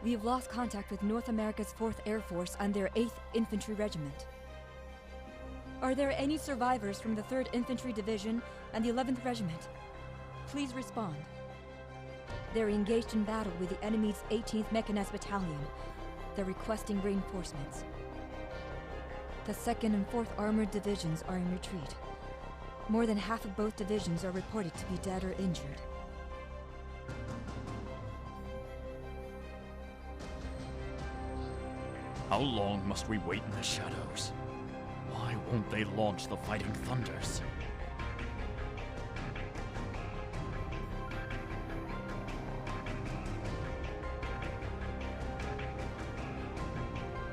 We have lost contact with North America's 4th Air Force and their 8th Infantry Regiment. Are there any survivors from the 3rd Infantry Division and the 11th Regiment? Please respond. They're engaged in battle with the enemy's 18th Mechanized Battalion. They're requesting reinforcements. The 2nd and 4th Armored Divisions are in retreat. More than half of both divisions are reported to be dead or injured. How long must we wait in the shadows? Why won't they launch the Fighting Thunders?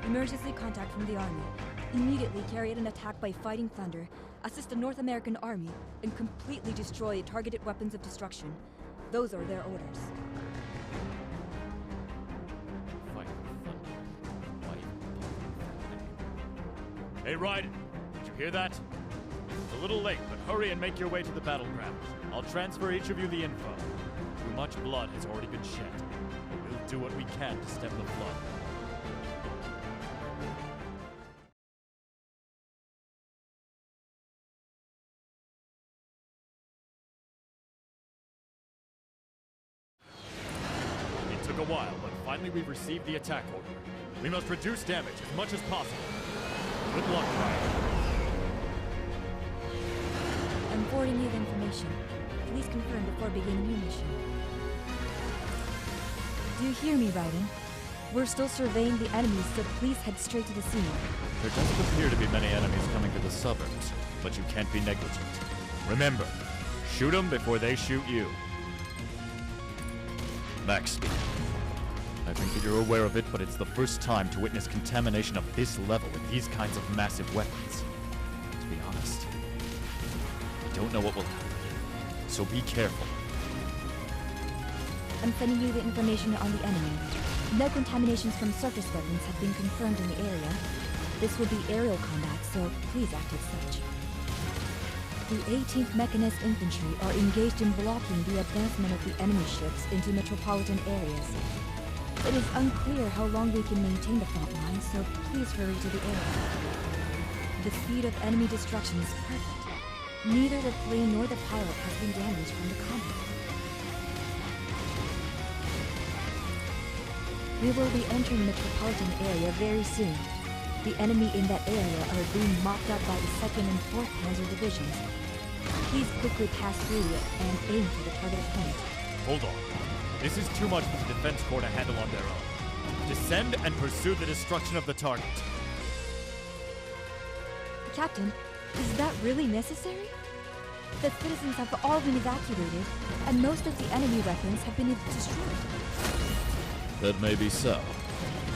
Emergency contact from the Army. Immediately carry out an attack by Fighting Thunder, assist the North American Army, and completely destroy targeted weapons of destruction. Those are their orders. Hey, Raiden! Did you hear that? It's a little late, but hurry and make your way to the battleground. I'll transfer each of you the info. Too much blood has already been shed. We'll do what we can to stem the flood. It took a while, but finally we've received the attack order. We must reduce damage as much as possible. Good luck, Raiden. I'm forwarding you the information. Please confirm before beginning your mission. Do you hear me, Raiden? We're still surveying the enemies, so please head straight to the scene. There doesn't appear to be many enemies coming to the suburbs, but you can't be negligent. Remember, shoot them before they shoot you. Max speed. I think that you're aware of it, but it's the first time to witness contamination of this level with these kinds of massive weapons. To be honest, I don't know what will happen, so be careful. I'm sending you the information on the enemy. No contaminations from surface weapons have been confirmed in the area. This will be aerial combat, so please act as such. The 18th Mechanized Infantry are engaged in blocking the advancement of the enemy ships into metropolitan areas. It is unclear how long we can maintain the front line, so please hurry to the area. The speed of enemy destruction is perfect. Neither the plane nor the pilot has been damaged from the combat. We will be entering the metropolitan area very soon. The enemy in that area are being mopped up by the 2nd and 4th Panzer Divisions. Please quickly pass through it and aim for the targeted point. Hold on. This is too much for the Defense Corps to handle on their own. Descend and pursue the destruction of the target. Captain, is that really necessary? The citizens have all been evacuated, and most of the enemy weapons have been destroyed. That may be so,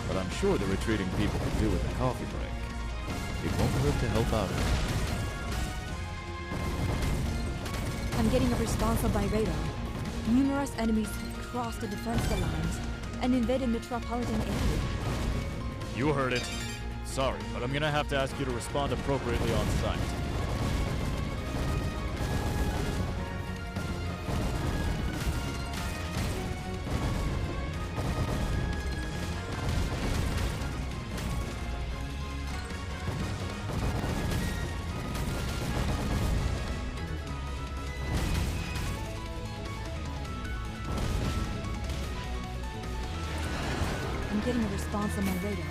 but I'm sure the retreating people could do with a coffee break. It won't hurt to help out. I'm getting a response on my radar. Numerous enemies crossed the defense lines and invaded metropolitan area. You heard it. Sorry, but I'm gonna have to ask you to respond appropriately on site. I'm getting a response on my radar.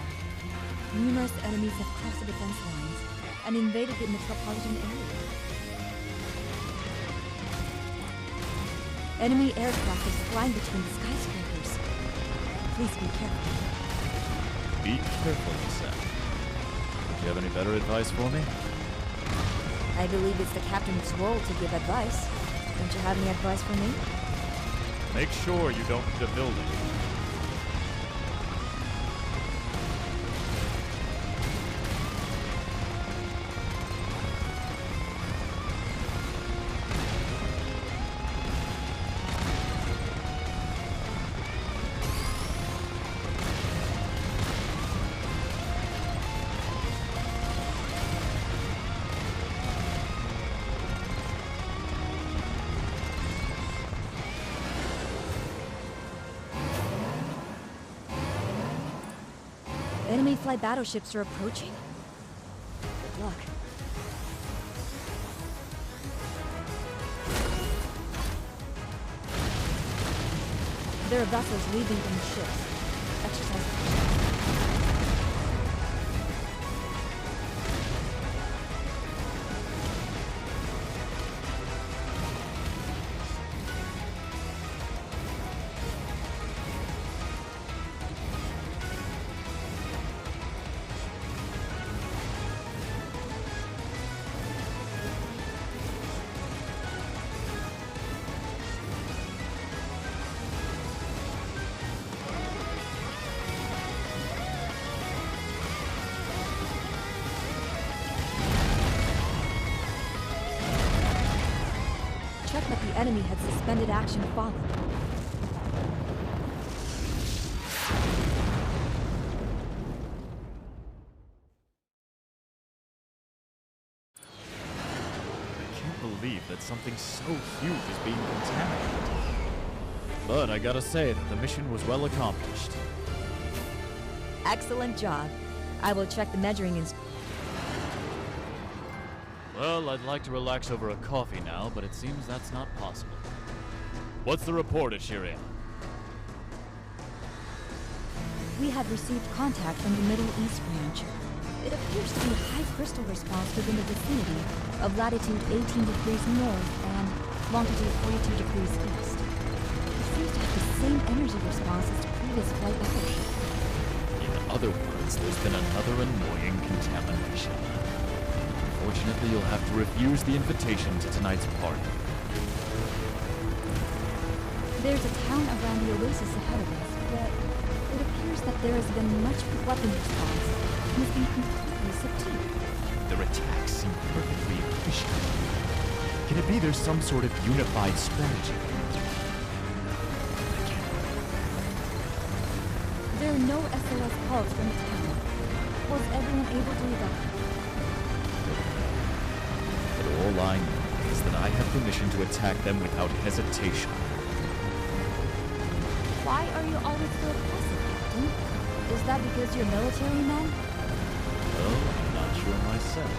Numerous enemies have crossed the defense lines and invaded the metropolitan area. Enemy aircraft is flying between the skyscrapers. Please be careful. Be careful, you said. Do you have any better advice for me? I believe it's the captain's role to give advice. Don't you have any advice for me? Make sure you don't hit a building. Enemy flight battleships are approaching? Good luck. There are vessels leaving from the ships. Exercise. Check that the enemy had suspended action followed. I can't believe that something so huge is being contaminated. But I gotta say that the mission was well accomplished. Excellent job. I will check the measuring Well, I'd like to relax over a coffee now, but it seems that's not possible. What's the report, Ashiria? We have received contact from the Middle East branch. It appears to be high crystal response within the vicinity of latitude 18 degrees north and longitude 42 degrees east. It seems to have the same energy response as the previous flight battleship. In other words, there's been another annoying contamination. Unfortunately, you'll have to refuse the invitation to tonight's party. There's a town around the oasis ahead of us, but it appears that there has been much weapon response and has been completely subdued. Their attacks seem perfectly efficient. Can it be there's some sort of unified strategy? There are no SOS calls from the town. Was everyone able to evacuate? But all I know is that I have permission to attack them without hesitation. Why are you always so aggressive, Captain? Is that because you're military men? Well, I'm not sure myself.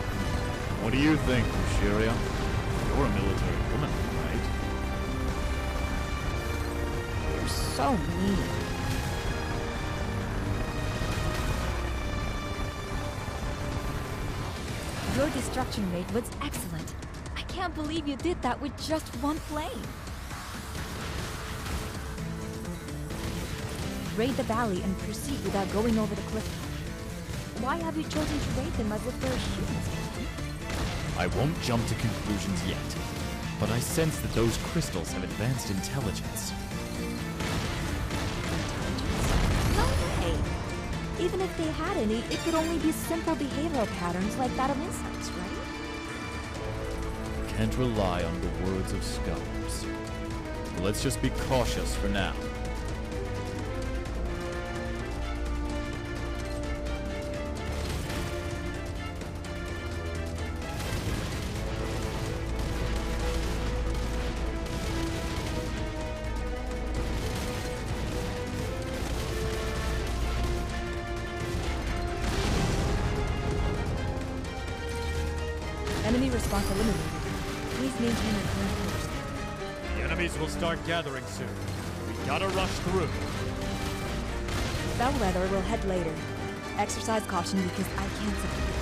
What do you think, Ashiria? You're a military woman, right? You're so mean. Your destruction rate was excellent. I can't believe you did that with just one plane. Raid the valley and proceed without going over the cliff. Why have you chosen to raid them as if they're humans, Captain? I won't jump to conclusions yet, but I sense that those crystals have advanced intelligence. No way! Even if they had any, it could only be simple behavioral patterns like that of insects, right? Can't rely on the words of scholars. Let's just be cautious for now. Enemy response eliminated. Please maintain your current course. The enemies will start gathering soon. We gotta rush through. Bellwether will head later. Exercise caution because I can't support it.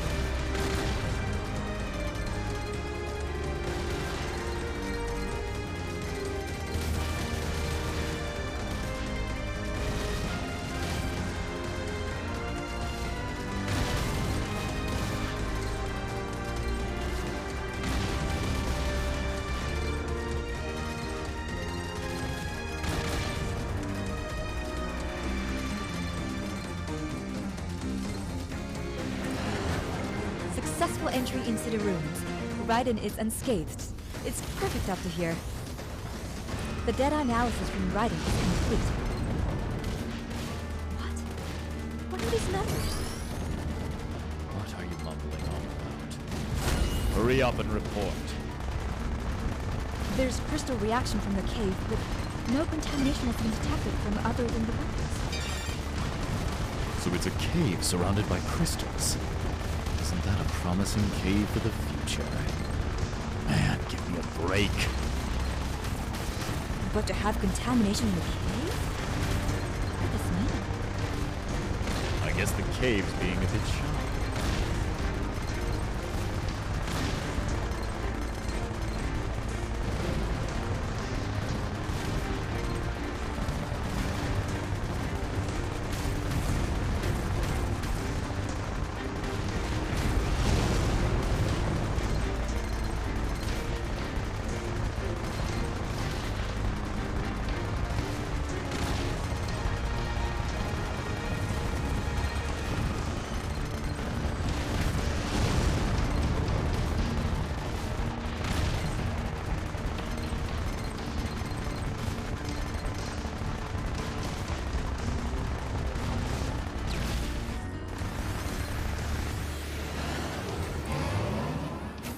Successful entry into the rooms. Raiden is unscathed. It's perfect up to here. The data analysis from Raiden is complete. What? What are these numbers? What are you mumbling on about? Hurry up and report. There's crystal reaction from the cave, but no contamination has been detected from other than the weapons. So it's a cave surrounded by crystals. Isn't that a promising cave for the future? Man, give me a break. But to have contamination in the cave? What could this mean? I guess the cave's being a bit shy.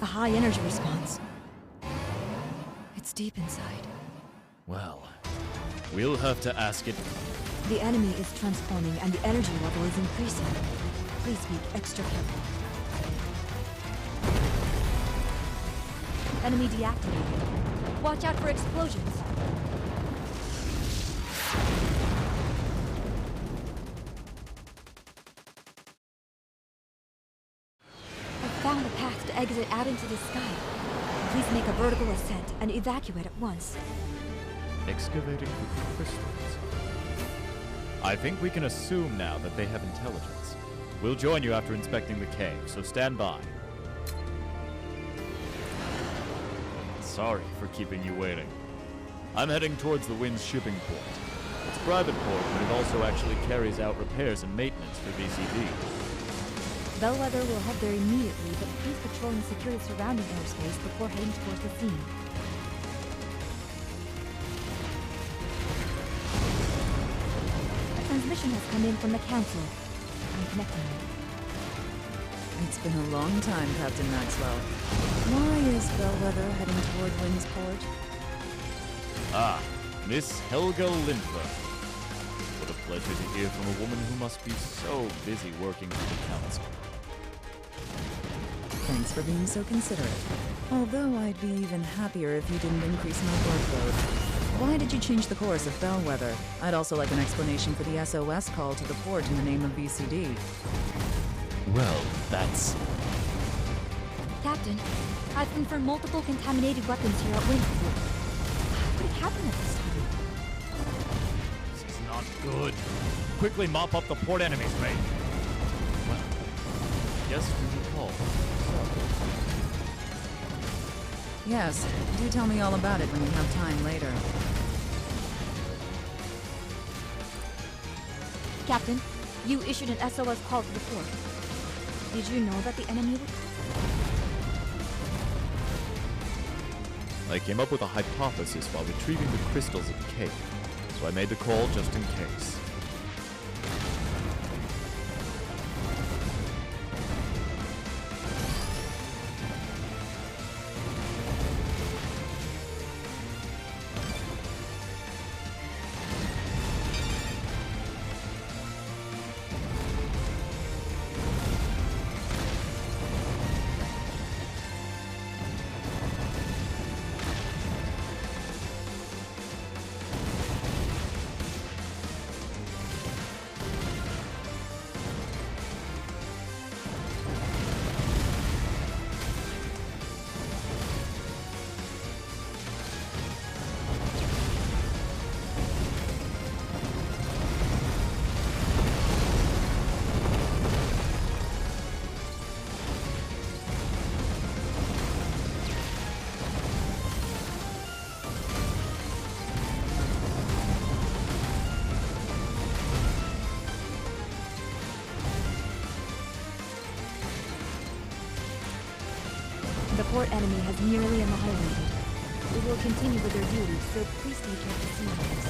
A high energy response. It's deep inside. Well, we'll have to ask it. The enemy is transforming and the energy level is increasing. Please be extra careful. Enemy deactivated. Watch out for explosions. I found a path to exit out into the sky. Please make a vertical ascent and evacuate at once. Excavating for crystals. I think we can assume now that they have intelligence. We'll join you after inspecting the cave, so stand by. Sorry for keeping you waiting. I'm heading towards the Wind's shipping port. It's a private port, but it also actually carries out repairs and maintenance for VCD. Bellwether will head there immediately, but please patrol and secure the surrounding airspace before heading towards the scene. A transmission has come in from the Council. I'm connecting you. It's been a long time, Captain Maxwell. Why is Bellwether heading toward Windsport? Ah, Miss Helga Lindbergh. What a pleasure to hear from a woman who must be so busy working for the Council. Thanks for being so considerate. Although I'd be even happier if you didn't increase my workload. Why did you change the course of Bellwether? I'd also like an explanation for the SOS call to the port in the name of BCD. Well, that's... Captain, I've confirmed multiple contaminated weapons here at Winterfell. How could it happen at this time? This is not good. Quickly mop up the port enemies, mate. Well, guess we should call. Yes, do tell me all about it when you have time later. Captain, you issued an SOS call to the port. Did you know that the enemy would... I came up with a hypothesis while retrieving the crystals at the cave, so I made the call just in case. The port enemy has nearly annihilated. We will continue with their duties, so please take care of the scenes.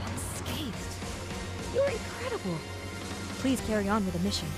Unscathed. You're incredible. Please carry on with the mission.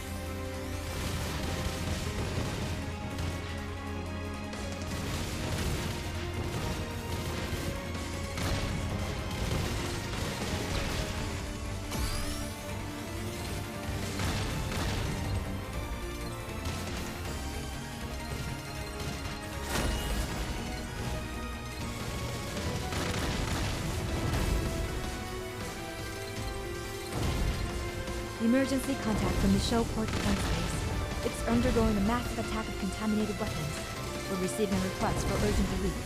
Emergency contact from the Showport defense base. It's undergoing a massive attack of contaminated weapons. We're receiving requests for urgent relief.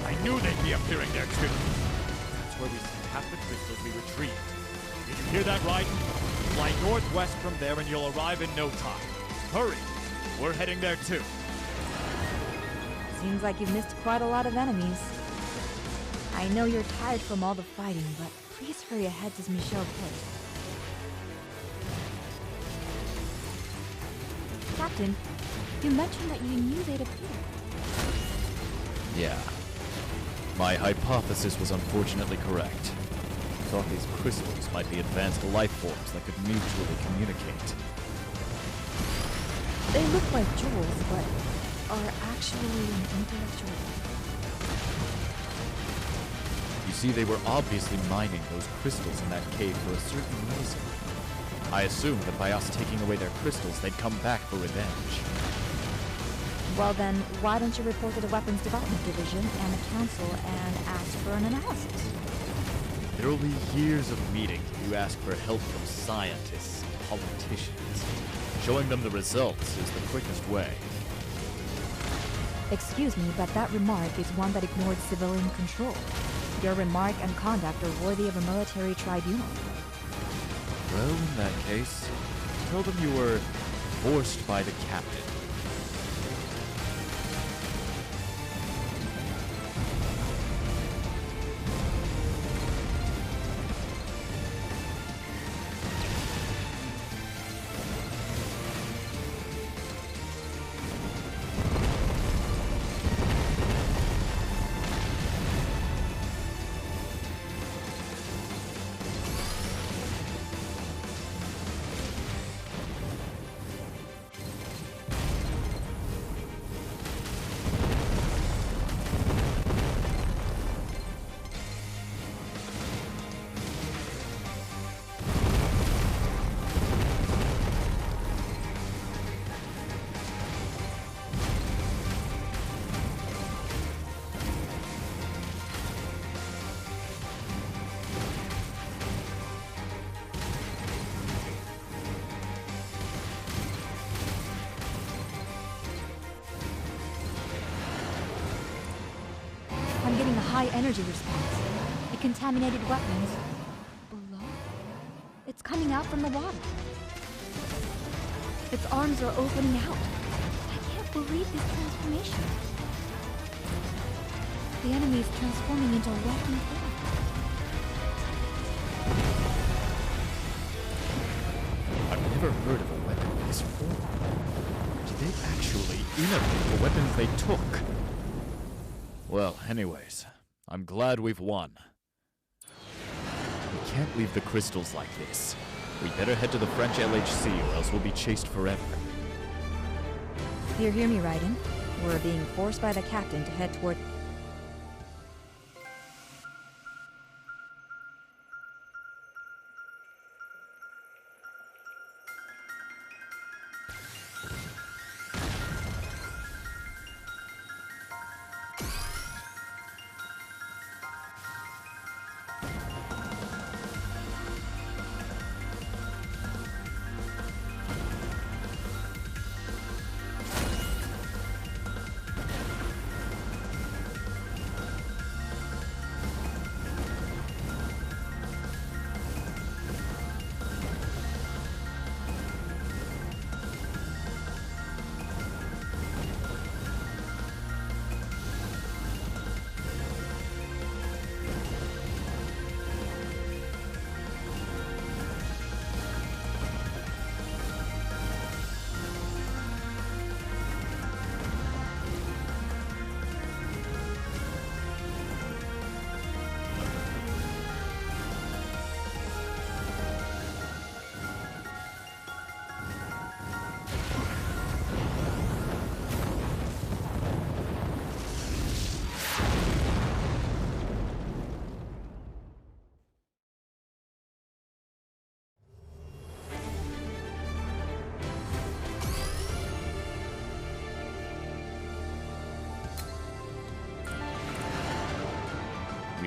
I knew they'd be appearing there too. That's where we sent half the crystals we retrieved. Did you hear that, Raiden? Fly northwest from there and you'll arrive in no time. Hurry! We're heading there too. Seems like you've missed quite a lot of enemies. I know you're tired from all the fighting, but please hurry ahead to Michelle Pit. Captain, you mentioned that you knew they'd appear. Yeah. My hypothesis was unfortunately correct. I thought these crystals might be advanced life forms that could mutually communicate. They look like jewels, but are actually an intellectual. You see, they were obviously mining those crystals in that cave for a certain reason. I assumed that by us taking away their crystals, they'd come back for revenge. Well then, why don't you report to the Weapons Development Division and the Council and ask for an analysis? There'll be years of meetings if you ask for help from scientists and politicians. Showing them the results is the quickest way. Excuse me, but that remark is one that ignored civilian control. Your remark and conduct are worthy of a military tribunal. Well, in that case, tell them you were forced by the captain. I'm getting a high energy response. The contaminated weapons below? It's coming out from the water. Its arms are opening out. I can't believe this transformation. The enemy is transforming into a weapon form. I've never heard of a weapon in this form. Did they actually innovate the weapons they took? Well, anyways, I'm glad we've won. We can't leave the crystals like this. We better head to the French LHC or else we'll be chased forever. You hear me, Raiden? We're being forced by the captain to head toward...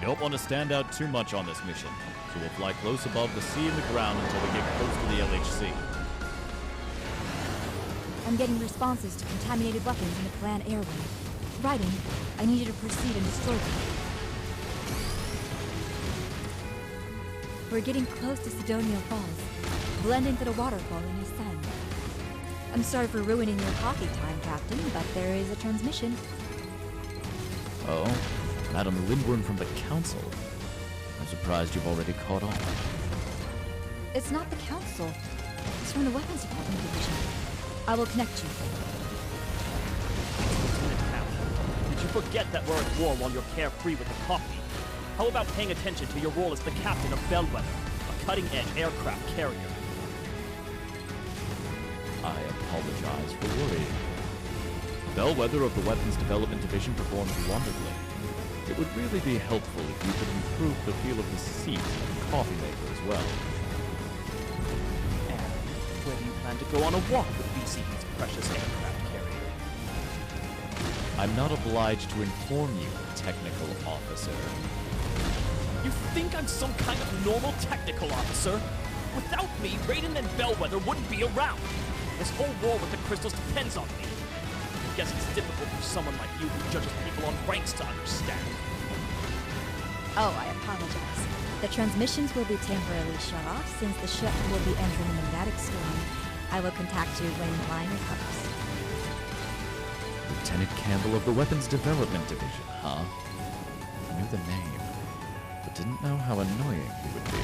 don't want to stand out too much on this mission, so we'll fly close above the sea and the ground until we get close to the LHC. I'm getting responses to contaminated weapons in the clan airway. Raiden, I need you to proceed and destroy them. We're getting close to Sidonia Falls, blend into the waterfall and ascend. I'm sorry for ruining your coffee time, Captain, but there is a transmission. Oh, Madam Lindworm from the Council. I'm surprised you've already caught on. It's not the Council. It's from the Weapons Department Division. I will connect you. Did you forget that we're at war while you're carefree with the coffee? How about paying attention to your role as the captain of Bellwether, a cutting-edge aircraft carrier? I apologize for worrying. Bellwether of the Weapons Development Division performs wonderfully. It would really be helpful if you could improve the feel of the seat and coffee maker as well. And where do you plan to go on a walk with BCE's precious aircraft carrier? I'm not obliged to inform you, technical officer. You think I'm some kind of normal technical officer? Without me, Raiden and Bellwether wouldn't be around. This whole war with the crystals depends on me. I guess it's difficult for someone like you who judges people on ranks to understand. Oh, I apologize. The transmissions will be temporarily shut off since the ship will be entering a magnetic storm. I will contact you when line recovers. Lieutenant Campbell of the Weapons Development Division, huh? I knew the name, but didn't know how annoying he would be.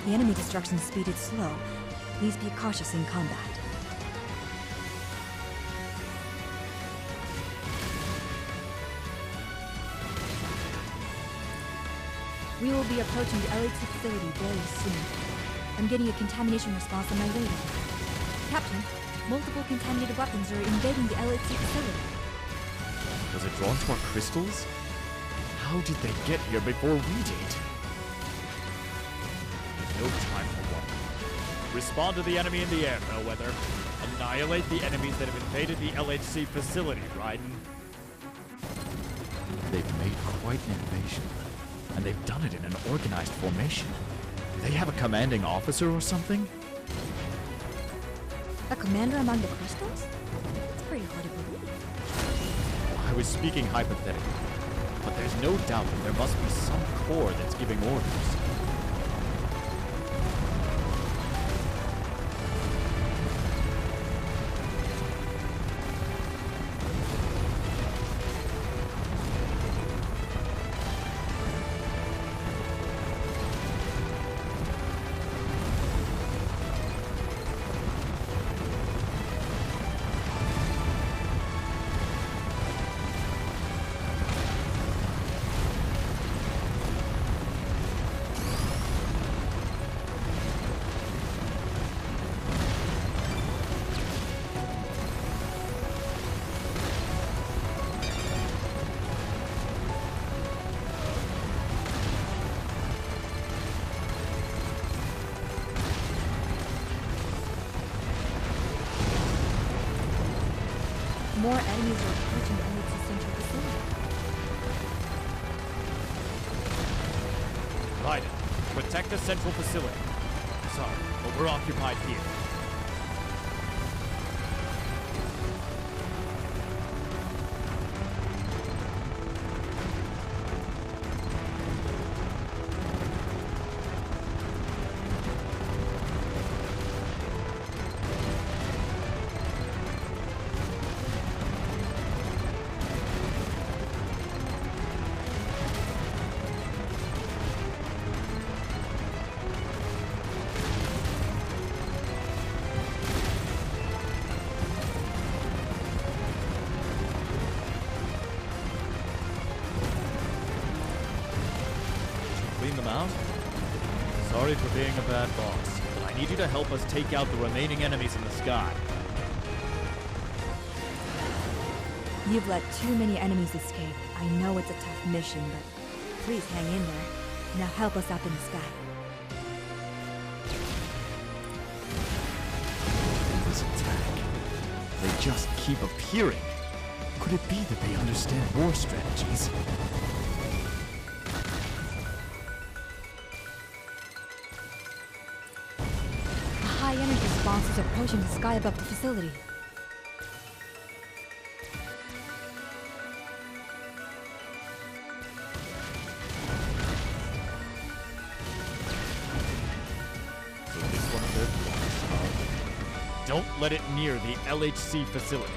The enemy destruction speed is slow. Please be cautious in combat. We will be approaching the LHC facility very soon. I'm getting a contamination response on my radar. Captain, multiple contaminated weapons are invading the LHC facility. Was it drawn to our crystals? How did they get here before we did? No time for one. Respond to the enemy in the air, Bellwether. Annihilate the enemies that have invaded the LHC facility, Raiden. They've made quite an invasion, and they've done it in an organized formation. Do they have a commanding officer or something? A commander among the crystals? It's pretty hard to believe. I was speaking hypothetically, but there's no doubt that there must be some core that's giving orders. More enemies are approaching the LHC central facility. Raiden, protect the central facility. Sorry, but we're occupied here. clean them out? Sorry for being a bad boss, but I need you to help us take out the remaining enemies in the sky. You've let too many enemies escape. I know it's a tough mission, but please hang in there. Now help us up in the sky. This attack. They just keep appearing. Could it be that they understand war strategies? A high energy response is approaching the sky above the facility. So this one of their threats. Don't let it near the LHC facility.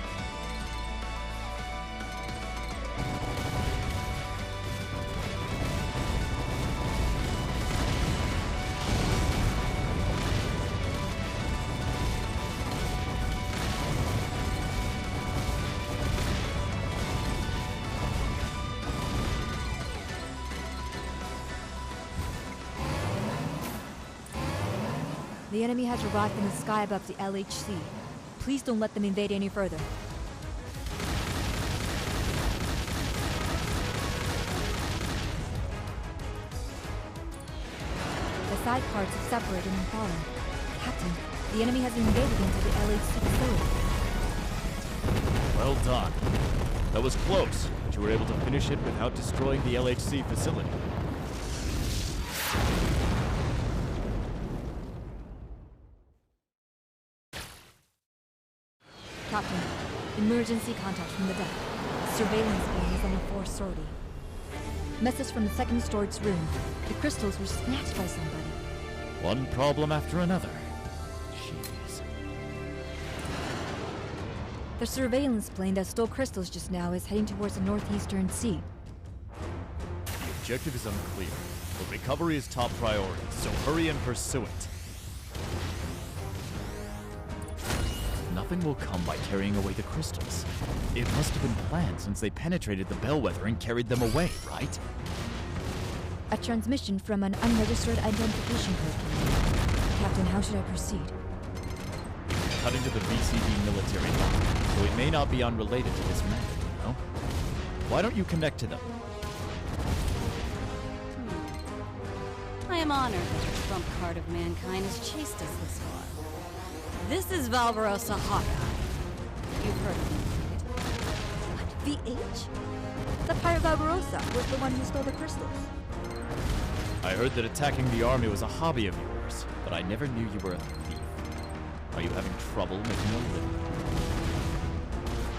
The enemy has arrived in the sky above the LHC. Please don't let them invade any further. The side parts have separated and fallen. Captain, the enemy has invaded into the LHC facility. Well done. That was close, but you were able to finish it without destroying the LHC facility. Captain, emergency contact from the deck. Surveillance plane is on the fourth sortie. Message from the second storage's room. The crystals were snatched by somebody. One problem after another. Jeez. The surveillance plane that stole crystals just now is heading towards the northeastern sea. The objective is unclear, but recovery is top priority, so hurry and pursue it. Nothing will come by carrying away the crystals. It must have been planned since they penetrated the bellwether and carried them away, right? A transmission from an unregistered identification code. Captain, how should I proceed? Cut into the VCD military line, so it may not be unrelated to this matter, you know? Why don't you connect to them? I am honored that the trump card of mankind has chased us this far. This is Valverosa Hawkeye. You've heard of him, right? VH? The pirate Barbarossa was the one who stole the crystals. I heard that attacking the army was a hobby of yours, but I never knew you were a thief. Are you having trouble making a living?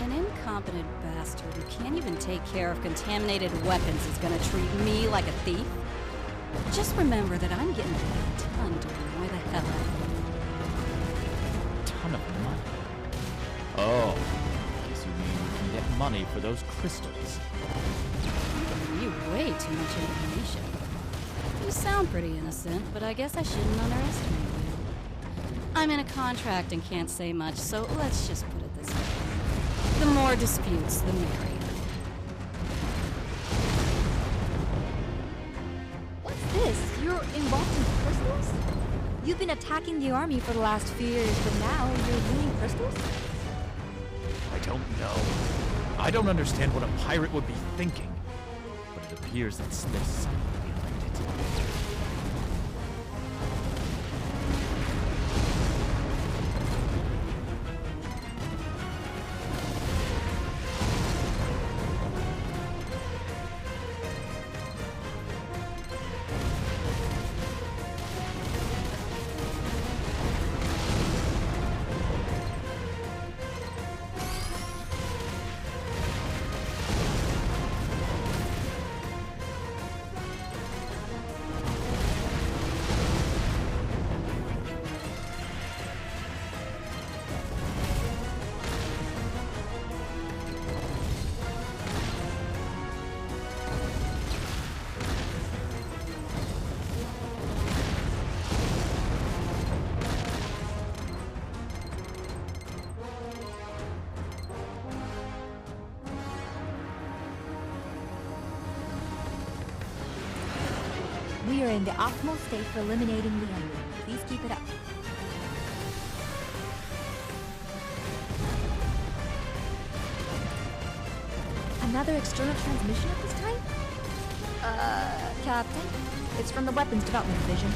An incompetent bastard who can't even take care of contaminated weapons is gonna treat me like a thief? Just remember that I'm getting paid a ton to annoy the hell out of you. Ton of money. Oh, I guess you mean you can get money for those crystals. You way too much information. You sound pretty innocent, but I guess I shouldn't underestimate you. I'm in a contract and can't say much, so let's just put it this way. The more disputes, the merrier. What's this? You're involved in crystals? You've been attacking the army for the last few years, but now you're looting crystals? I don't know. I don't understand what a pirate would be thinking, but it appears that there's something behind it. We are in the optimal state for eliminating the enemy. Please keep it up. Another external transmission at this time? Captain? It's from the Weapons Development Division.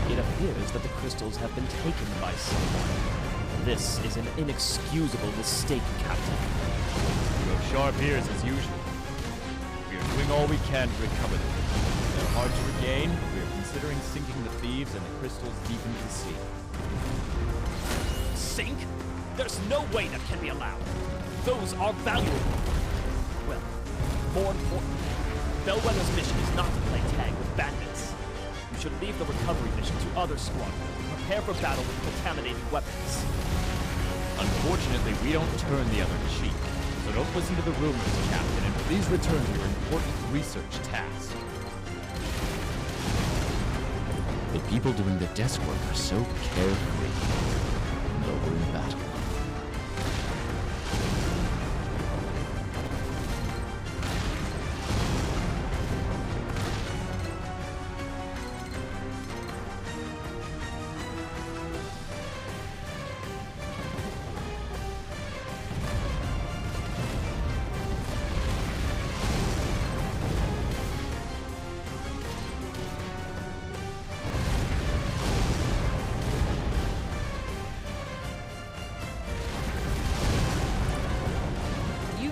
It appears that the crystals have been taken by someone. This is an inexcusable mistake, Captain. You have sharp ears as usual. We are doing all we can to recover them. They're hard to regain. We are considering sinking the thieves and the crystals deep into the sea. Sink? There's no way that can be allowed. Those are valuable. Well, more importantly, Bellwether's mission is not to play tag with bandits. You should leave the recovery mission to other squadrons and prepare for battle with contaminated weapons. Unfortunately, we don't turn the other cheek. So don't listen to the rumors, Captain, and please return to your important research task. The people doing the desk work are so carefree. Though we're in battle.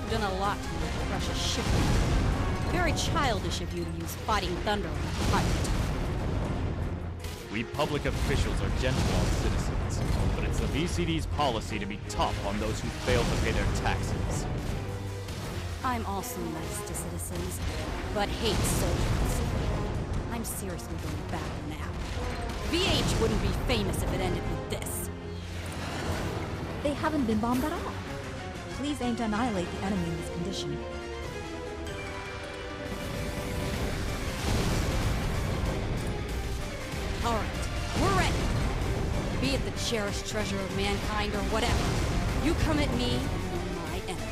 Done a lot to crush a ship. Very childish of you to use fighting thunder on a pirate. We public officials are gentle on citizens, but it's the VCD's policy to be tough on those who fail to pay their taxes. I'm also nice to citizens, but hate soldiers. I'm seriously going back now. VH wouldn't be famous if it ended with this. They haven't been bombed at all. Please aim to annihilate the enemy in this condition. All right, we're ready. Be it the cherished treasure of mankind or whatever. You come at me, and you're my enemy.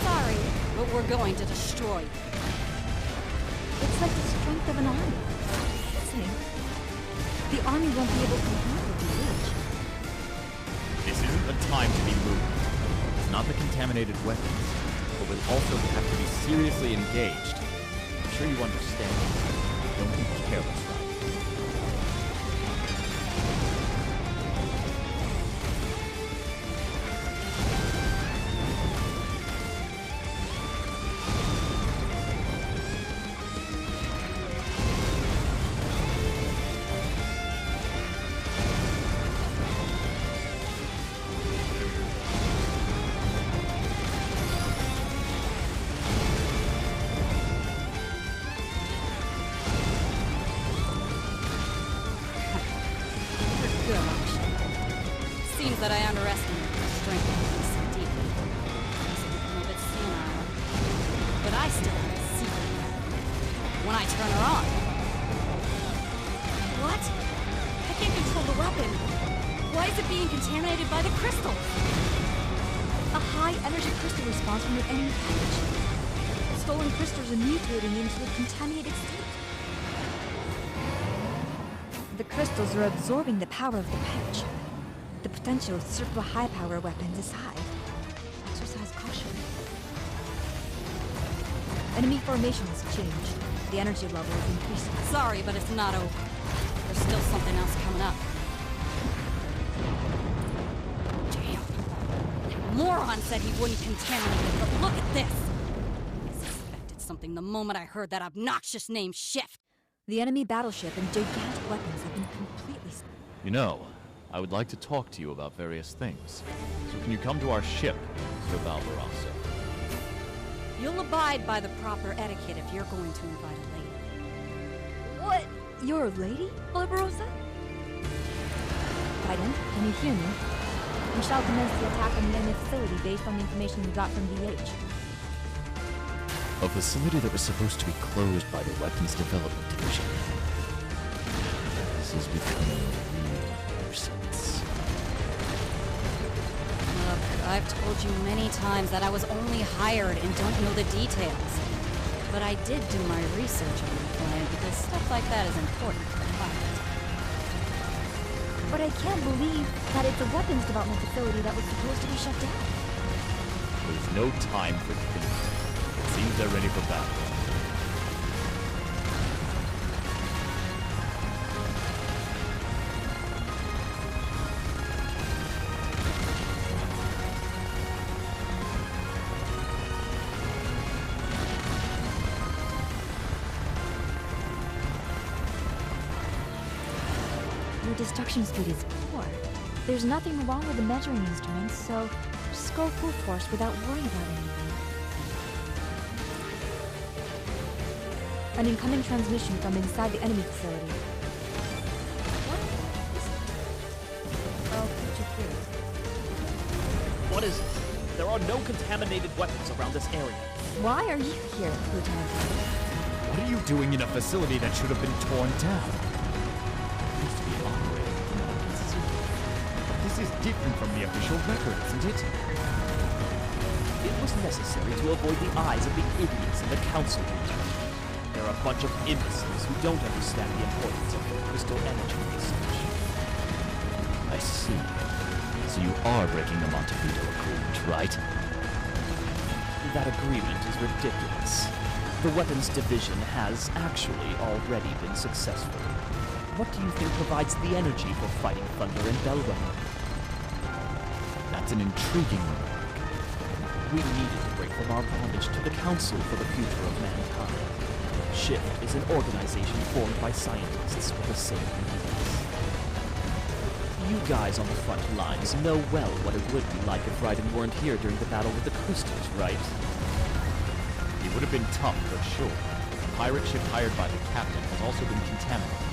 Sorry, but we're going to destroy you. It's like the strength of an army. Amazing. The army won't be able to handle the age. This isn't the time to be moved. It's not the contaminated weapons, but we'll also have to be seriously engaged. I'm sure you understand. Don't be careless, right? Seems that I underestimated the strength of the so deeply. Guess I've become a bit senile. But I still have a secret. When I turn her on. What? I can't control the weapon. Why is it being contaminated by the crystal? A high-energy crystal response from the enemy package. Stolen crystals are mutating into a contaminated state. The crystals are absorbing the power of the patch. The potential of super high-power weapons is high. Exercise caution. Enemy formation has changed. The energy level is increasing. Sorry, but it's not over. There's still something else coming up. Damn. That moron said he wouldn't contaminate it, but look at this! I suspected something the moment I heard that obnoxious name shift. The enemy battleship and gigantic weapons have been completely... You know, I would like to talk to you about various things. So can you come to our ship, Sir Valverasso? You'll abide by the proper etiquette if you're going to invite a lady. What? You're a lady, Barbarossa? Raiden, can you hear me? We shall commence the attack on the enemy facility based on the information we got from VH. A facility that was supposed to be closed by the Weapons Development Division. This is becoming a real nuisance. Look, I've told you many times that I was only hired and don't know the details. But I did do my research on the client because because stuff like that is important for a pilot. But I can't believe that it's a weapons development facility that was supposed to be shut down. There's no time for thinking. It seems they're ready for battle. Your destruction speed is poor. There's nothing wrong with the measuring instruments, so just go full force without worrying about anything. An incoming transmission from inside the enemy facility. What is it? There are no contaminated weapons around this area. Why are you here, Lieutenant? What are you doing in a facility that should have been torn down? Used to be operating in a facility. But this is different from the official record, isn't it? It was necessary to avoid the eyes of the idiots in the council meeting. They're a bunch of imbeciles who don't understand the importance of crystal energy research. I see. So you are breaking the Montevideo Agreement, right? That agreement is ridiculous. The weapons division has actually already been successful. What do you think provides the energy for fighting Thunder and Bellwether? That's an intriguing remark. We needed to break from our bondage to the Council for the future of mankind. SHIFT is an organization formed by scientists with the same needs. You guys on the front lines know well what it would be like if Raiden weren't here during the battle with the crystals, right? It would have been tough, for sure. The pirate ship hired by the captain has also been contaminated.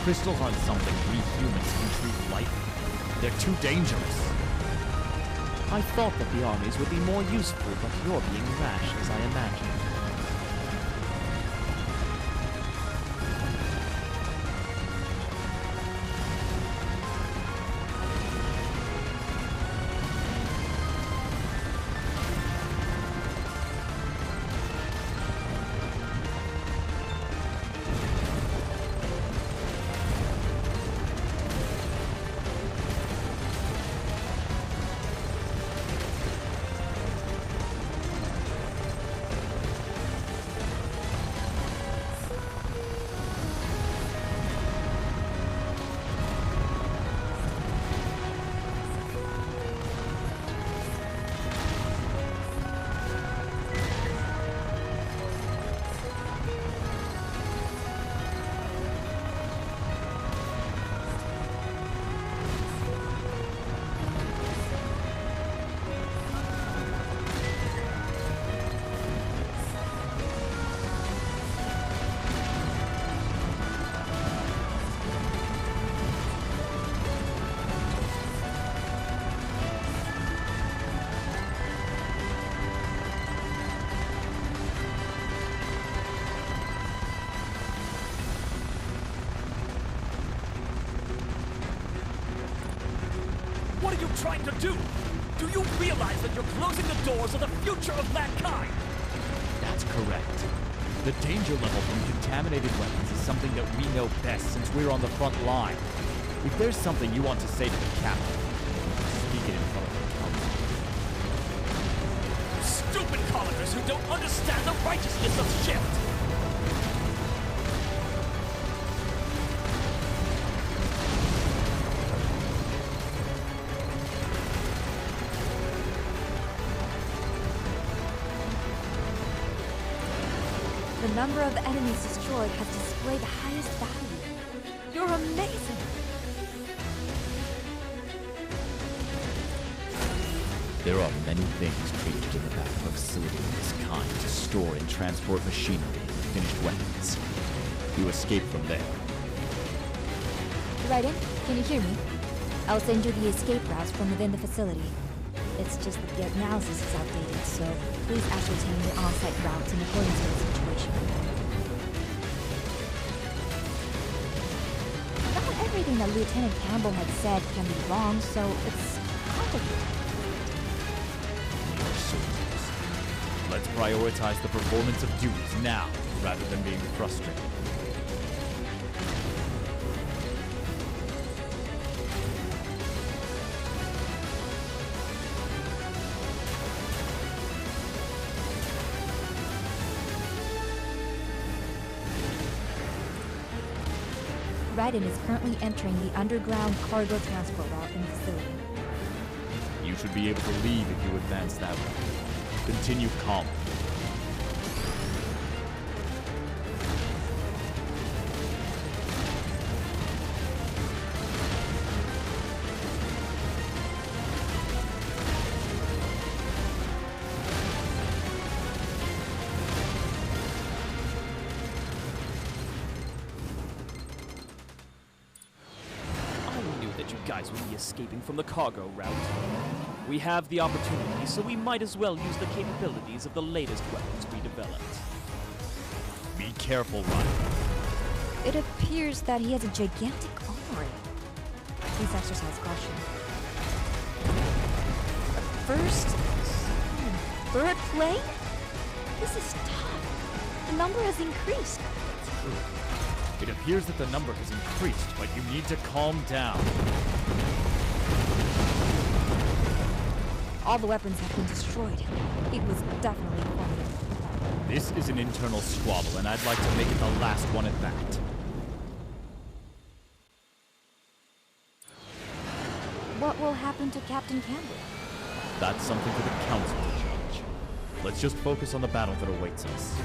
Crystals aren't something we humans can treat lightly. They're too dangerous. I thought that the armies would be more useful, but you're being rash as I imagined. What are you trying to do? Do you realize that you're closing the doors of the future of mankind? That's correct. The danger level from contaminated weapons is something that we know best since we're on the front line. If there's something you want to say to the captain, speak it in front of the council. Stupid colonists who don't understand the righteousness of SHIFT! The number of enemies destroyed has displayed the highest value. You're amazing! There are many things created in the back of a facility of this kind to store and transport machinery and finished weapons. You escape from there. Raiden, can you hear me? I'll send you the escape routes from within the facility. It's just that the analysis is outdated, so please ascertain the on-site routes in accordance with the situation. Not everything that Lieutenant Campbell had said can be wrong, so it's complicated. Let's prioritize the performance of duties now, rather than being frustrated. Raiden is currently entering the underground cargo transport route in the facility. You should be able to leave if you advance that way. Continue calm. Guys will be escaping from the cargo route. We have the opportunity, so we might as well use the capabilities of the latest weapons we developed. Be careful, Raiden. It appears that he has a gigantic armory. Please exercise caution. First, bird plane? This is tough. The number has increased. True. It appears that the number has increased, but you need to calm down. All the weapons have been destroyed. It was definitely formidable. This is an internal squabble, and I'd like to make it the last one at that. What will happen to Captain Campbell? That's something for the Council to judge. Let's just focus on the battle that awaits us.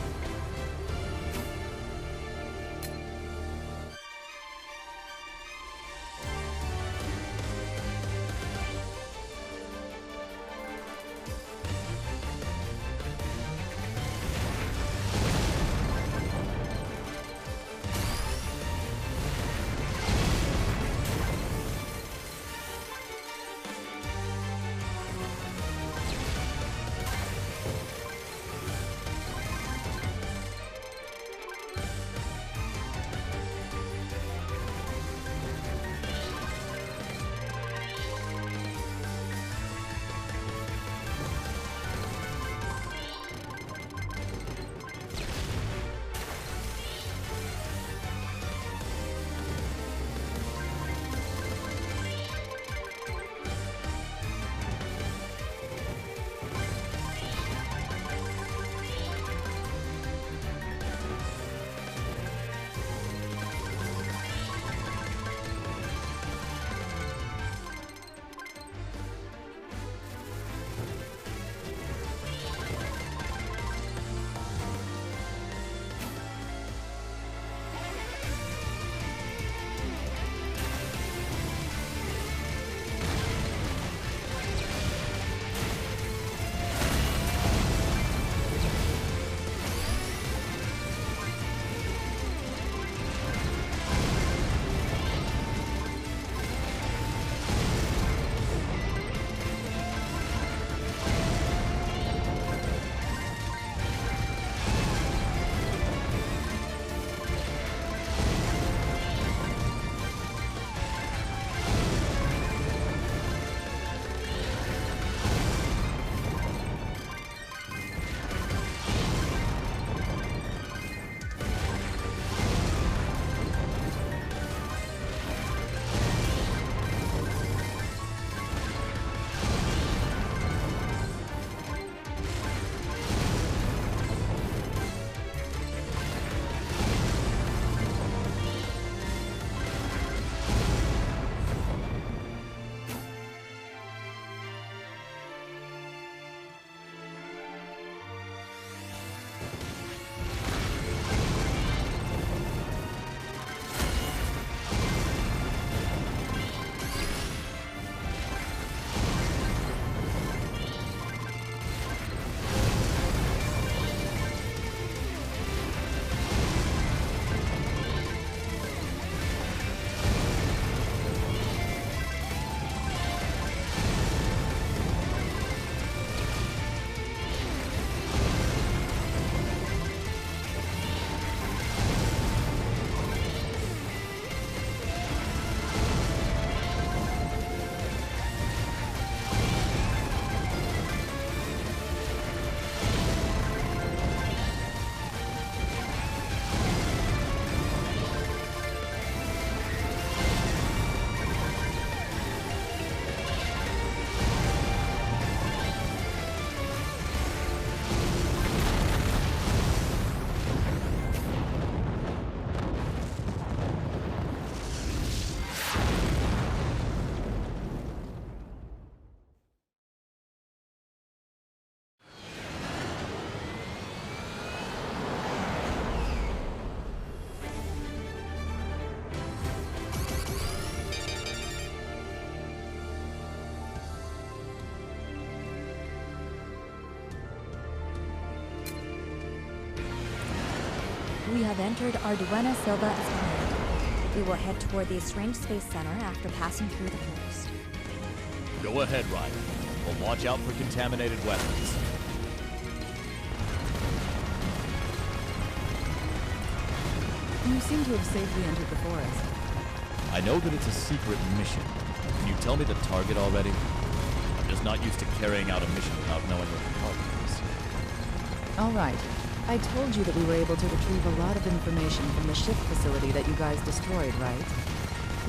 We have entered Arduena Silva Esplanade. We will head toward the Estranged Space Center after passing through the forest. Go ahead, Raiden. But watch out for contaminated weapons. You seem to have safely entered the forest. I know that it's a secret mission. Can you tell me the target already? I'm just not used to carrying out a mission without knowing what the target is. All right. I told you that we were able to retrieve a lot of information from the ship facility that you guys destroyed, right?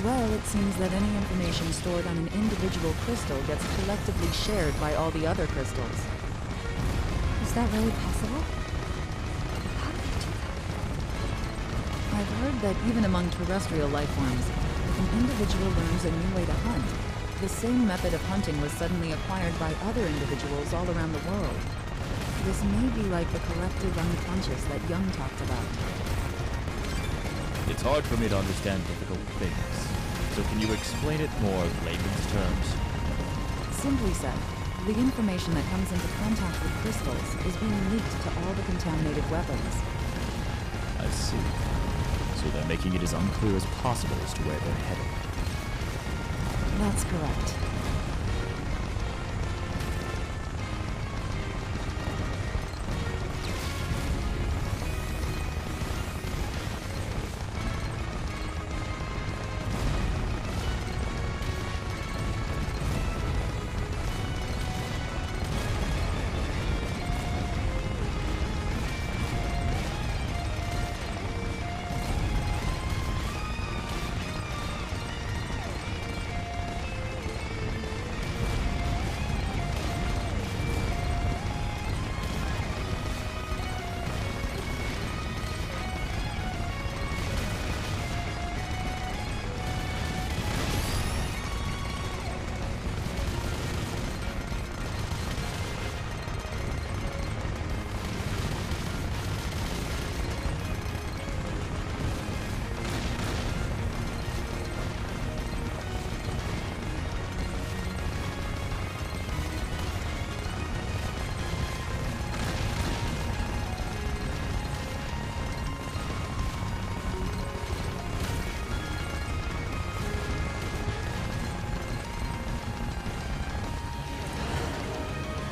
Well, it seems that any information stored on an individual crystal gets collectively shared by all the other crystals. Is that really possible? How do they do that? I've heard that even among terrestrial life forms, if an individual learns a new way to hunt, the same method of hunting was suddenly acquired by other individuals all around the world. This may be like the collective unconscious that Young talked about. It's hard for me to understand difficult things. So can you explain it more in layman's terms? Simply said, the information that comes into contact with crystals is being leaked to all the contaminated weapons. I see. So they're making it as unclear as possible as to where they're headed. That's correct.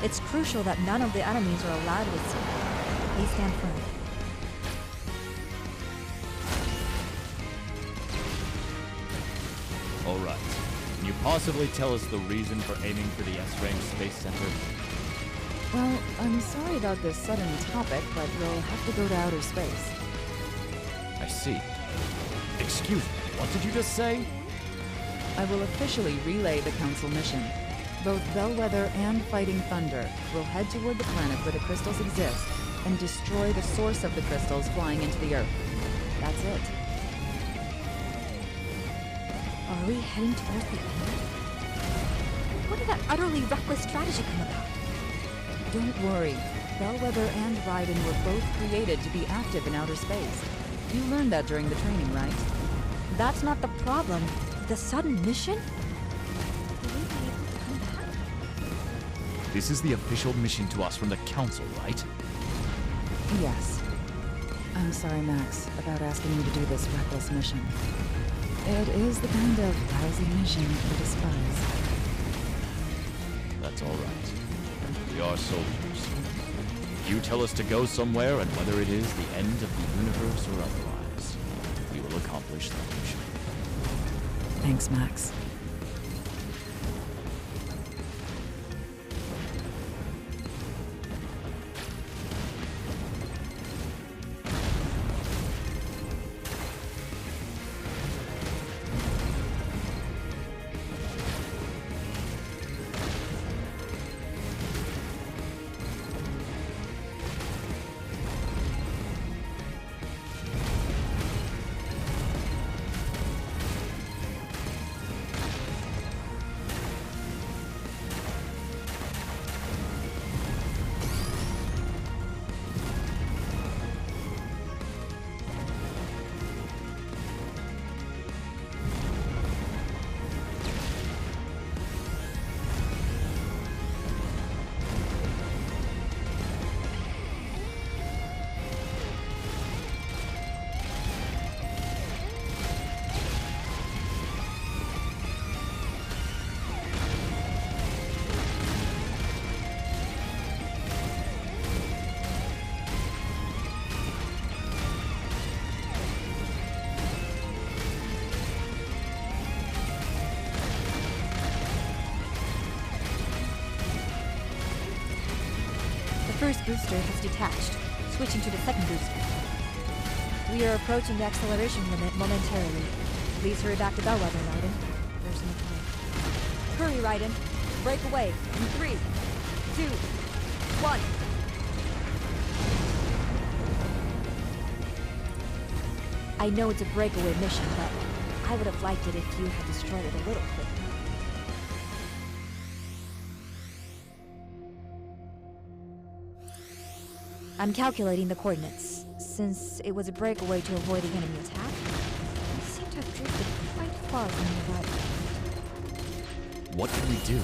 It's crucial that none of the enemies are allowed to escape. Please stand firm. All right. Can you possibly tell us the reason for aiming for the S-Range Space Center? Well, I'm sorry about this sudden topic, but we'll have to go to outer space. I see. Excuse me, what did you just say? I will officially relay the Council mission. Both Bellwether and Fighting Thunder will head toward the planet where the crystals exist and destroy the source of the crystals flying into the Earth. That's it. Are we heading towards the end? When did that utterly reckless strategy come about? Don't worry. Bellwether and Raiden were both created to be active in outer space. You learned that during the training, right? That's not the problem. The sudden mission? This is the official mission to us from the Council, right? Yes. I'm sorry, Max, about asking you to do this reckless mission. It is the kind of lousy mission I despise. That's all right. We are soldiers. You tell us to go somewhere, and whether it is the end of the universe or otherwise, we will accomplish that mission. Thanks, Max. first booster has detached, switching to the second booster. We are approaching the acceleration limit momentarily. Please hurry back to Bellwether, Raiden. There's no time. Hurry, Raiden. Break away in 3, 2, 1. I know it's a breakaway mission, but I would have liked it if you had destroyed it a little quicker. I'm calculating the coordinates. Since it was a breakaway to avoid the enemy attack, we seem to have drifted quite far from the arrival. What can we do?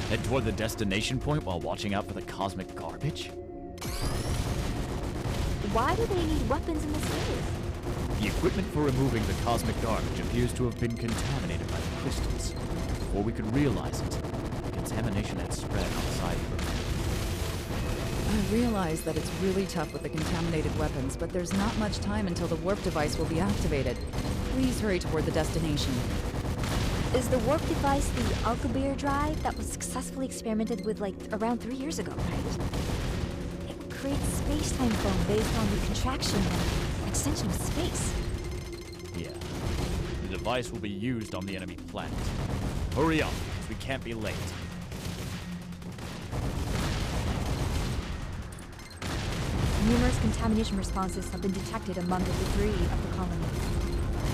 Head toward the destination point while watching out for the cosmic garbage? Why do they need weapons in this area? The equipment for removing the cosmic garbage appears to have been contaminated by the crystals. Before we could realize it, the contamination had spread outside Earth. I realize that it's really tough with the contaminated weapons, but there's not much time until the warp device will be activated. Please hurry toward the destination. Is the warp device the Alcubierre drive that was successfully experimented with like around 3 years ago, right? It would create space-time foam based on the contraction and extension of space. Yeah. The device will be used on the enemy planet. Hurry up, as we can't be late. Numerous contamination responses have been detected among the debris of the colony.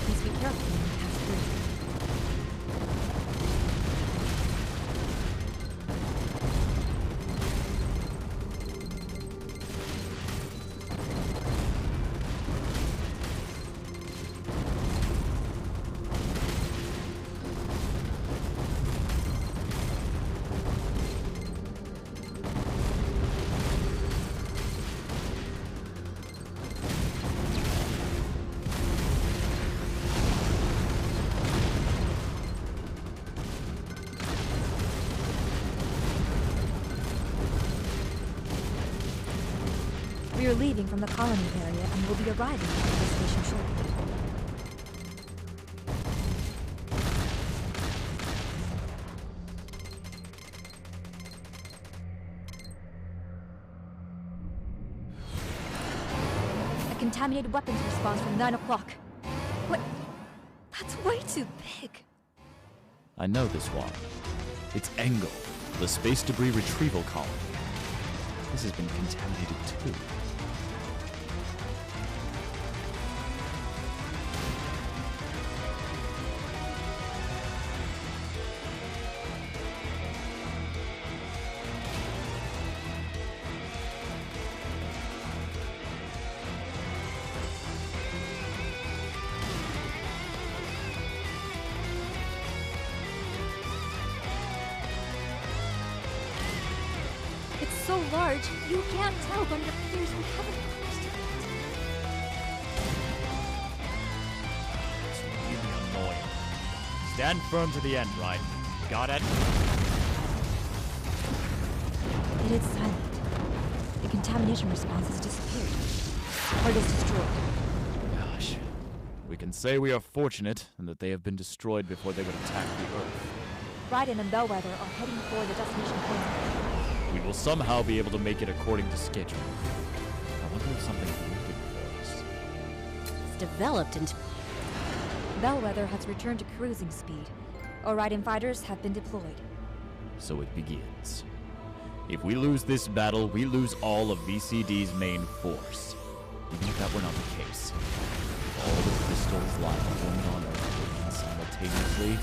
Please be careful when you pass through. We are leaving from the colony area and will be arriving at the destination shortly. A contaminated weapons response from 9 o'clock. What? That's way too big. I know this one. It's Engel, the space debris retrieval colony. This has been contaminated too. It's so large, you can't tell when it appears in heaven. It's really annoying. Stand firm to the end, right? Got it? It is silent. The contamination response has disappeared. Or is destroyed. Gosh. We can say we are fortunate and that they have been destroyed before they would attack the Earth. Raiden and Bellwether are heading for the destination point. We will somehow be able to make it according to schedule. I wonder if something's waiting for us. It's developed into... Bellwether has returned to cruising speed. Raiden fighters have been deployed. So it begins. If we lose this battle, we lose all of VCD's main force. Even if that were not the case, if all the crystals lying formed on Earth working simultaneously,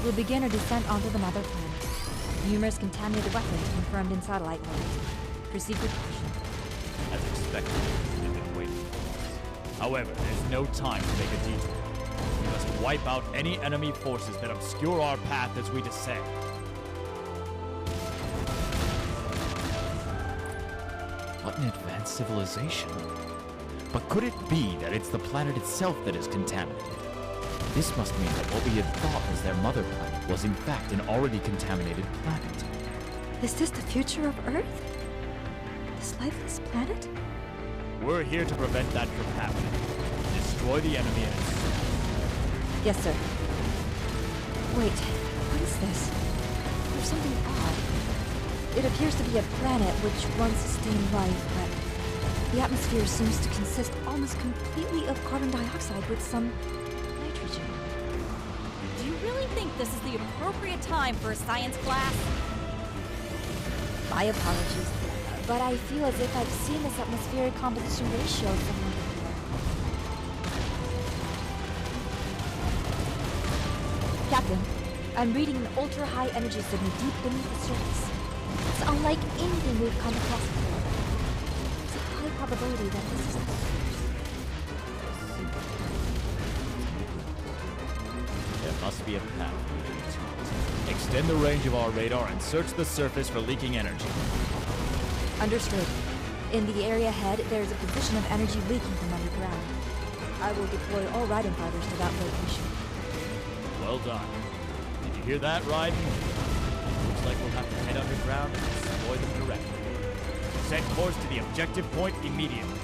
We'll begin our descent onto the mother planet. Numerous contaminated weapons confirmed in satellite orbit. Proceed with caution. as expected, we've been waiting for us. However, there's no time to make a detour. We must wipe out any enemy forces that obscure our path as we descend. What an advanced civilization. But could it be that it's the planet itself that is contaminated? This must mean that what we had thought was their mother planet was in fact an already contaminated planet. Is this the future of Earth? This lifeless planet? We're here to prevent that from happening. Destroy the enemy and its... Yes, sir. Wait, What is this? There's something odd. It appears to be a planet which once sustained life, but the atmosphere seems to consist almost completely of carbon dioxide with some nitrogen. Do you really think this is the appropriate time for a science class? My apologies, but I feel as if I've seen this atmospheric composition ratio somewhere before. Captain, I'm reading an ultra-high energy signal deep beneath the surface. It's unlike anything we've come across before. There's a high probability that this is the source. There must be a path moving to it. Extend the range of our radar and search the surface for leaking energy. Understood. In the area ahead, there's a position of energy leaking from underground. I will deploy all Raiden fighters to that location. Well done. Did you hear that, Raiden? Looks like we'll have to head underground and destroy them directly. Set course to the objective point immediately.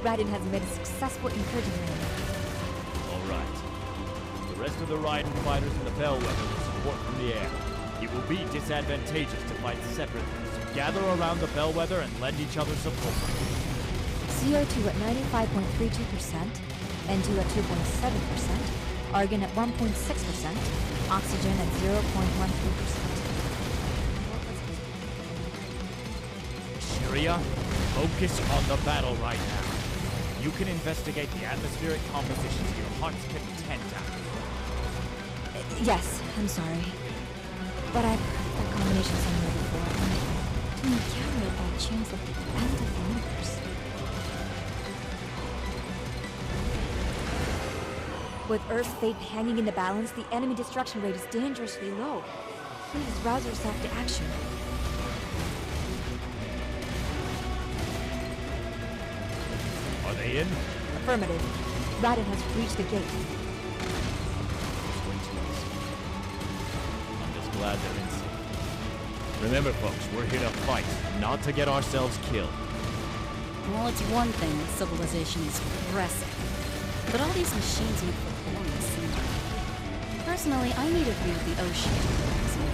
Raiden has made a successful incursion run. All right. The rest of the Raiden fighters in the Bellwether will support from the air. It will be disadvantageous to fight separately, so gather around the Bellwether and lend each other support. CO2 at 95.32%, N2 at 2.7%, argon at 1.6%, oxygen at 0.13%. Shiria, focus on the battle right now. You can investigate the atmospheric composition to your heart's content after. Yes, I'm sorry. But I've heard that combination somewhere before, and to encounter it by chance at the end of the universe. With Earth's fate hanging in the balance, the enemy destruction rate is dangerously low. Please rouse yourself to action. Are they in? Affirmative. Raiden has reached the gate. I'm just glad they're inside. Remember, folks, we're here to fight, not to get ourselves killed. Well, it's one thing that civilization is progressive, but all these machines make for boring scenery. Personally, I need a view of the ocean to relax me.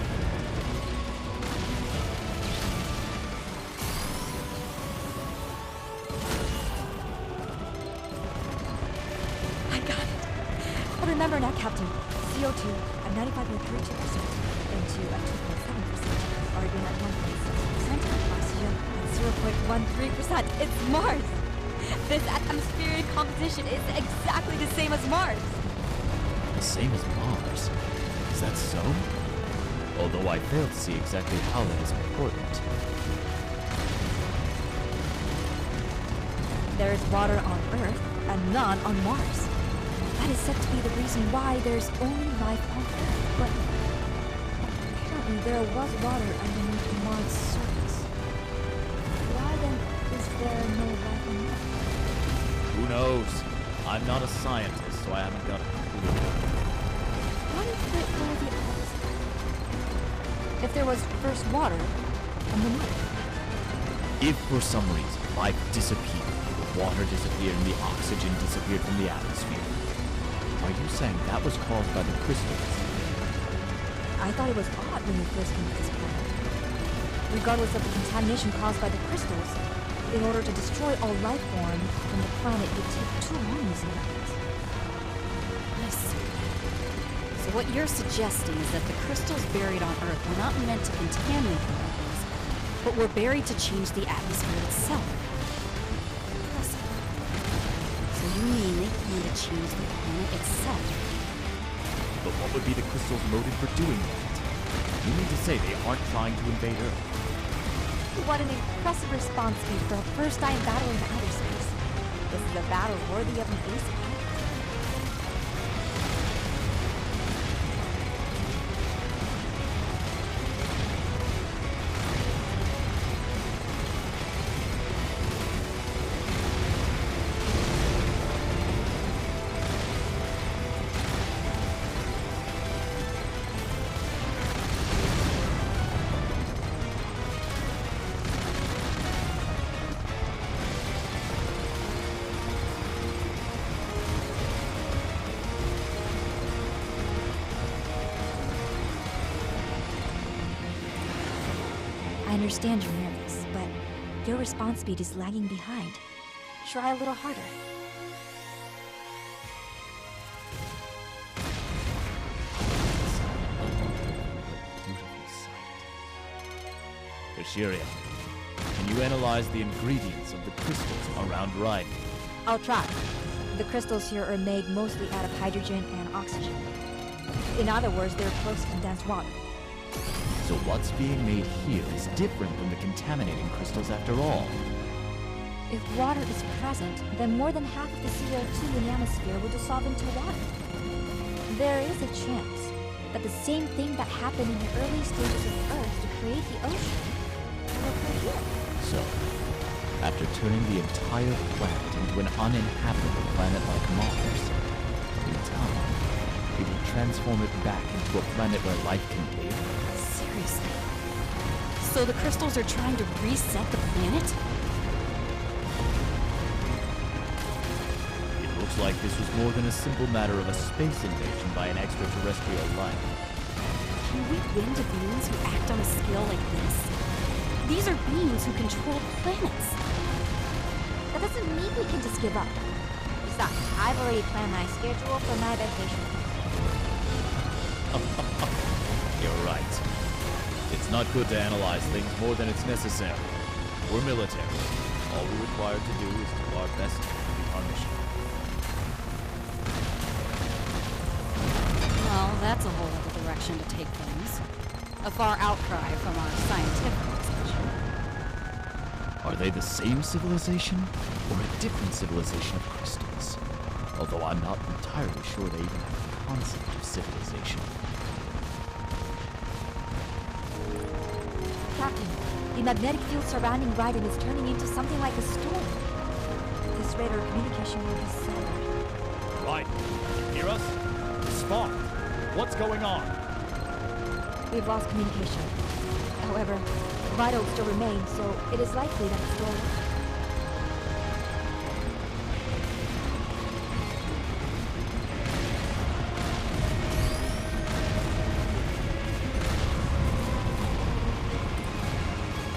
I got it. I remember now, Captain. CO2 at 95.32%, N2 at 2.7%, argon at 1.6%, oxygen at 0.13%. It's Mars! This atmospheric composition is exactly the same as Mars! The same as Mars. Is that so? Although I fail to see exactly how that is important. There is water on Earth and none on Mars. That is said to be the reason why there's only life on Earth, but apparently there was water underneath Mars' surface. Why then is there no life on Earth? Who knows? I'm not a scientist, so I haven't got a clue. What if it were the opposite? If there was first water and then Earth? If for some reason life disappeared, the water disappeared and the oxygen disappeared from the atmosphere, are you saying that was caused by the crystals? I thought it was odd when we first came to this planet. Regardless of the contamination caused by the crystals, in order to destroy all life form from the planet would take too long using weapons. I see. So what you're suggesting is that the crystals buried on Earth were not meant to contaminate the weapons, but were buried to change the atmosphere itself. Impressive. So you mean they plan to change the planet itself? But what would be the crystal's motive for doing that? You mean to say they aren't trying to invade Earth? What an impressive response speed for a first-time battle in outer space. This is a battle worthy of an ace. understand you're nervous, but your response speed is lagging behind. Try a little harder. Ashiria, can you analyze the ingredients of the crystals around Raiden? I'll try. The crystals here are made mostly out of hydrogen and oxygen. In other words, they're close to condensed water. So what's being made here is different than the contaminating crystals after all. If water is present, then more than half of the CO2 in the atmosphere will dissolve into water. There is a chance that the same thing that happened in the early stages of Earth to create the ocean will occur here. So, after turning the entire planet into an uninhabitable planet like Mars, in time, it will transform it back into a planet where life can live? Seriously? So the crystals are trying to reset the planet? It looks like this was more than a simple matter of a space invasion by an extraterrestrial life. Can we win to beings who act on a scale like this? These are beings who control planets. That doesn't mean we can just give up. Besides, I've already planned my schedule for my vacation. You're right. It's not good to analyze things more than it's necessary. We're military. All we're required to do is do our best to complete our mission. Well, that's a whole other direction to take things. A far outcry from our scientific discussion. Are they the same civilization, or a different civilization of crystals? Although I'm not entirely sure they even have the concept of civilization. Captain, the magnetic field surrounding Raiden is turning into something like a storm. This radar communication will be severed. Right. You hear us? Respond. What's going on? We've lost communication. However, vitals still remain, so it is likely that it's still alive.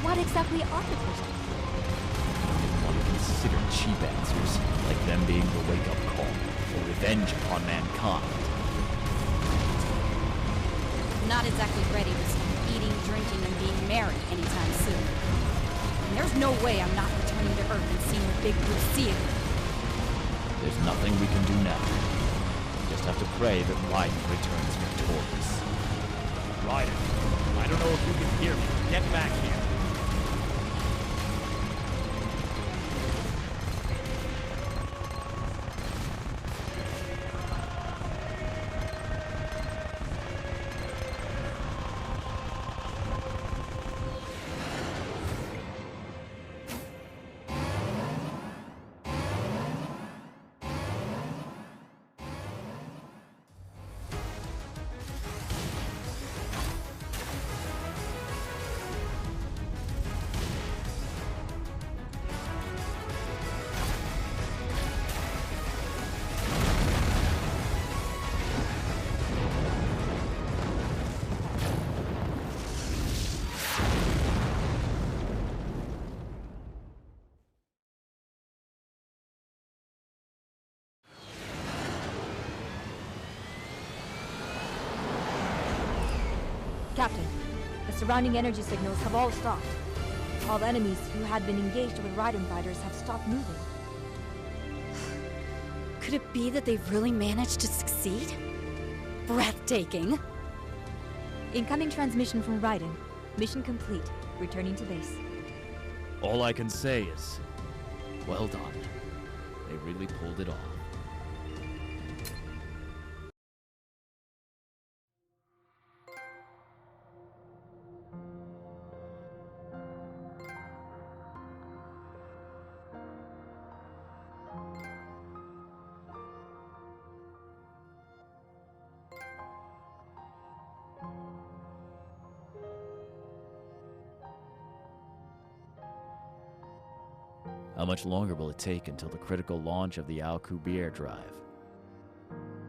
What exactly are the crystals? One would consider cheap answers, like them being the wake-up call, or revenge upon mankind. Not exactly ready to start eating, drinking, and being merry anytime soon. And there's no way I'm not returning to Earth and seeing the big blue sea again. There's nothing we can do now. We just have to pray that Raiden returns victorious. Raiden, I don't know if you can hear me. Get back here. Captain, the surrounding energy signals have all stopped. All enemies who had been engaged with Raiden fighters have stopped moving. Could it be that they've really managed to succeed? Breathtaking. Incoming transmission from Raiden. Mission complete. Returning to base. All I can say is, well done. They really pulled it off. How much longer will it take until the critical launch of the Al-Kubir drive?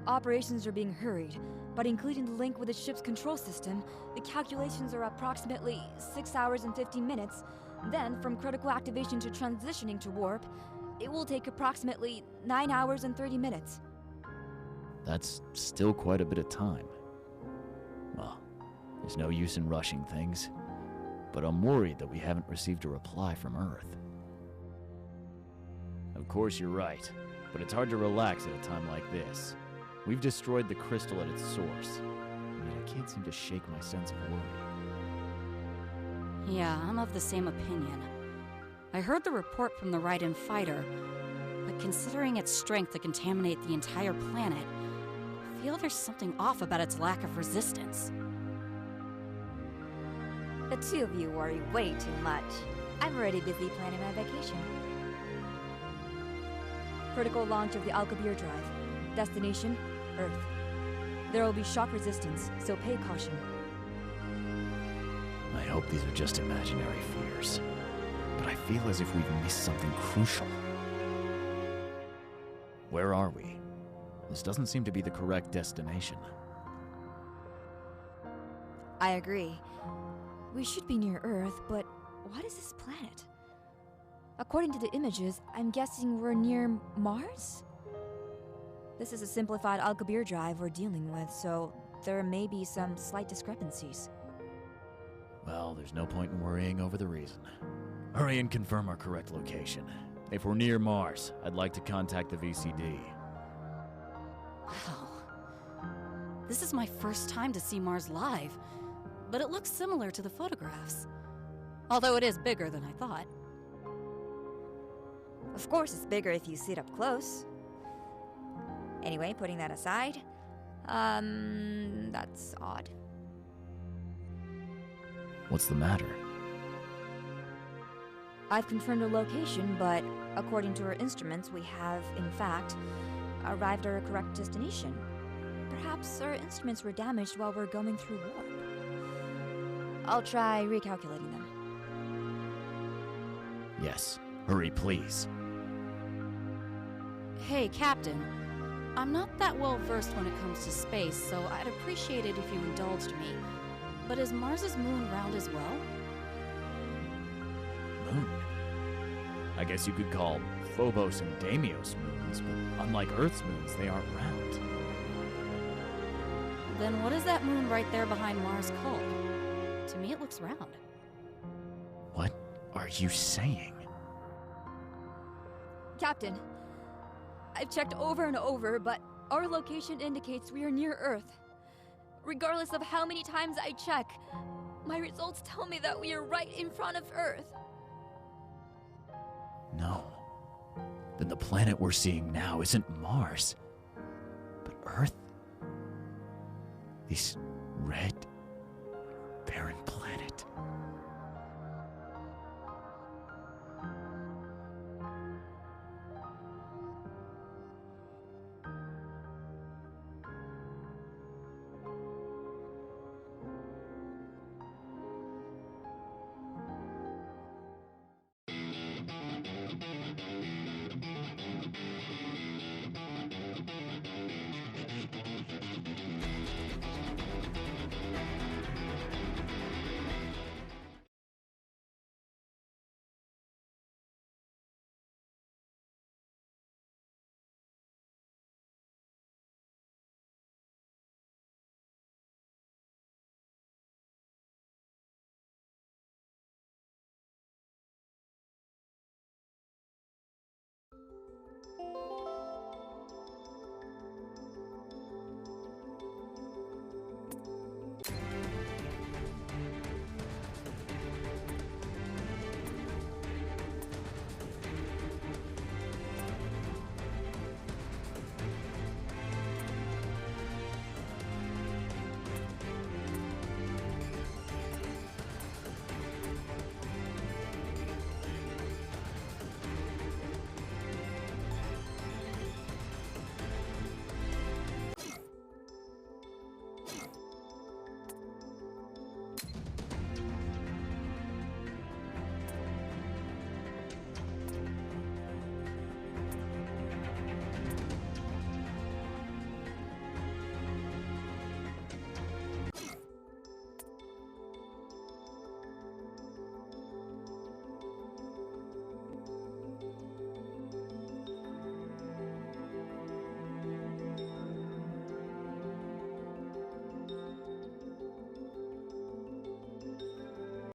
Operations are being hurried, but including the link with the ship's control system, the calculations are approximately 6 hours and 15 minutes. Then, from critical activation to transitioning to warp, it will take approximately 9 hours and 30 minutes. That's still quite a bit of time. Well, there's no use in rushing things, but I'm worried that we haven't received a reply from Earth. Of course you're right, but it's hard to relax at a time like this. We've destroyed the crystal at its source, and yet I can't seem to shake my sense of worry. Yeah, I'm of the same opinion. I heard the report from the Raiden fighter, but considering its strength to contaminate the entire planet, I feel there's something off about its lack of resistance. The two of you worry way too much. I'm already busy planning my vacation. Critical launch of the Alcubierre drive. Destination, Earth. There will be shock resistance, so pay caution. I hope these are just imaginary fears, but I feel as if we've missed something crucial. Where are we? This doesn't seem to be the correct destination. I agree. We should be near Earth, but what is this planet? According to the images, I'm guessing we're near Mars? This is a simplified Alcubierre drive we're dealing with, so there may be some slight discrepancies. Well, there's no point in worrying over the reason. Hurry and confirm our correct location. If we're near Mars, I'd like to contact the VCD. Wow. This is my first time to see Mars live, but it looks similar to the photographs. Although it is bigger than I thought. Of course it's bigger if you sit up close. Anyway, putting that aside, that's odd. What's the matter? I've confirmed the location, but according to our instruments, we have, in fact, arrived at our correct destination. Perhaps our instruments were damaged while we're going through warp. I'll try recalculating them. Yes, hurry please. Hey, Captain. I'm not that well versed when it comes to space, so I'd appreciate it if you indulged me. But is Mars's moon round as well? Moon? I guess you could call Phobos and Deimos moons, but unlike Earth's moons, they aren't round. Then what is that moon right there behind Mars called? To me, it looks round. What are you saying? Captain, I've checked over and over, but our location indicates we are near Earth. Regardless of how many times I check, my results tell me that we are right in front of Earth. No. Then the planet we're seeing now isn't Mars, but Earth? These red, barren planets.